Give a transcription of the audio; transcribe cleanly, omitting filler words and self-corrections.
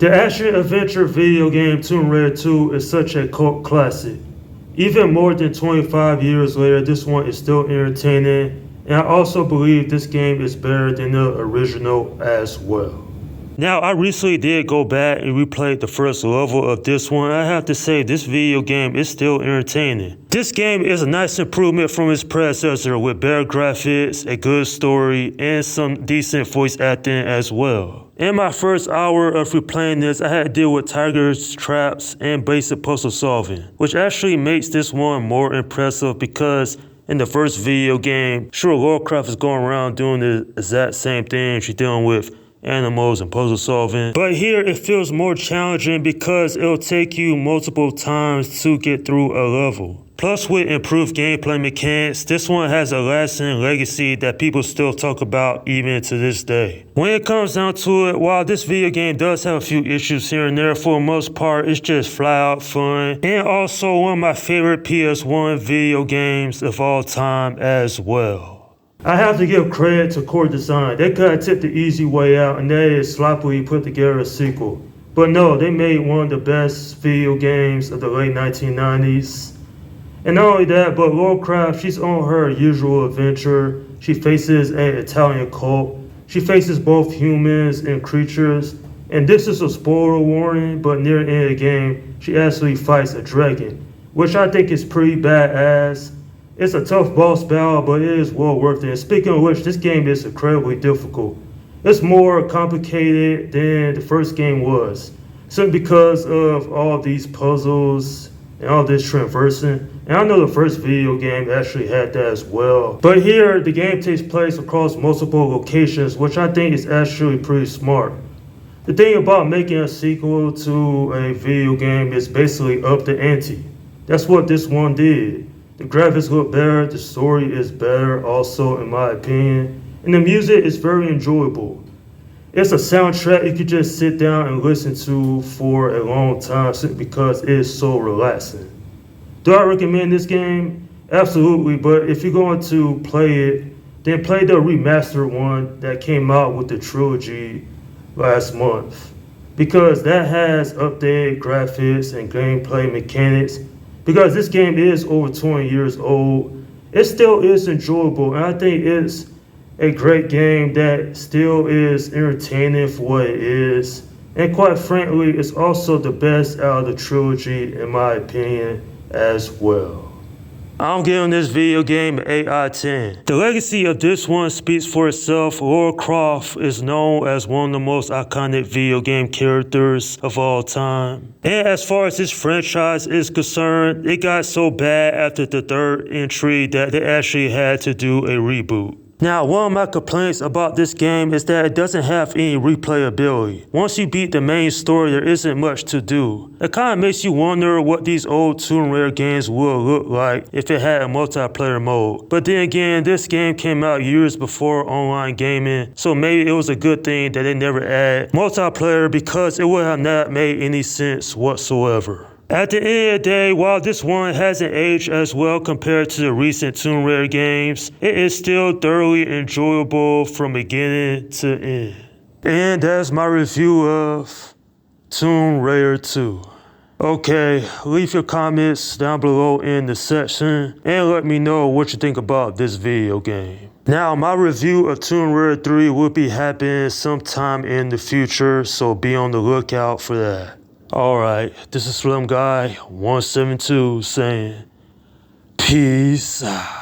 The action-adventure video game Tomb Raider 2 is such a cult classic. Even more than 25 years later, this one is still entertaining, and I also believe this game is better than the original as well. Now, I recently did go back and replay the first level of this one. I have to say, this video game is still entertaining. This game is a nice improvement from its predecessor with better graphics, a good story, and some decent voice acting as well. In my first hour of replaying this, I had to deal with tigers, traps, and basic puzzle solving, which actually makes this one more impressive because in the first video game, sure, Lara Croft is going around doing the exact same thing. She's dealing with animals and puzzle solving. But here it feels more challenging because it'll take you multiple times to get through a level. Plus, with improved gameplay mechanics, this one has a lasting legacy that people still talk about even to this day. When it comes down to it, while this video game does have a few issues here and there, for the most part, it's just flat out fun. And also one of my favorite PS1 video games of all time as well. I have to give credit to Core Design. They could have took the easy way out and that is sloppily put together a sequel. But no, they made one of the best video games of the late 1990s. And not only that, but Lara Croft, she's on her usual adventure. She faces an Italian cult. She faces both humans and creatures. And this is a spoiler warning, but near the end of the game, she actually fights a dragon, which I think is pretty badass. It's a tough boss battle, but it is well worth it. And speaking of which, this game is incredibly difficult. It's more complicated than the first game was, simply because of all these puzzles and all this traversing. And I know the first video game actually had that as well. But here, the game takes place across multiple locations, which I think is actually pretty smart. The thing about making a sequel to a video game is basically up the ante. That's what this one did. The graphics look better, the story is better also in my opinion, and the music is very enjoyable. It's a soundtrack you could just sit down and listen to for a long time simply because it is so relaxing. Do I recommend this game? Absolutely, but if you're going to play it, then play the remastered one that came out with the trilogy last month, because that has updated graphics and gameplay mechanics. Because this game is over 20 years old, it still is enjoyable, and I think it's a great game that still is entertaining for what it is. And quite frankly, it's also the best out of the trilogy in my opinion as well. I'm giving this video game an 8 out of 10. The legacy of this one speaks for itself. Lara Croft is known as one of the most iconic video game characters of all time. And as far as this franchise is concerned, it got so bad after the third entry that they actually had to do a reboot. Now, one of my complaints about this game is that it doesn't have any replayability. Once you beat the main story, there isn't much to do. It kind of makes you wonder what these old Tomb Raider games would look like if it had a multiplayer mode. But then again, this game came out years before online gaming, so maybe it was a good thing that they never added multiplayer because it would have not made any sense whatsoever. At the end of the day, while this one hasn't aged as well compared to the recent Tomb Raider games, it is still thoroughly enjoyable from beginning to end. And that's my review of Tomb Raider 2. Okay, leave your comments down below in the section and let me know what you think about this video game. Now, my review of Tomb Raider 3 will be happening sometime in the future, so be on the lookout for that. Alright, this is Slim Guy 172 saying peace out.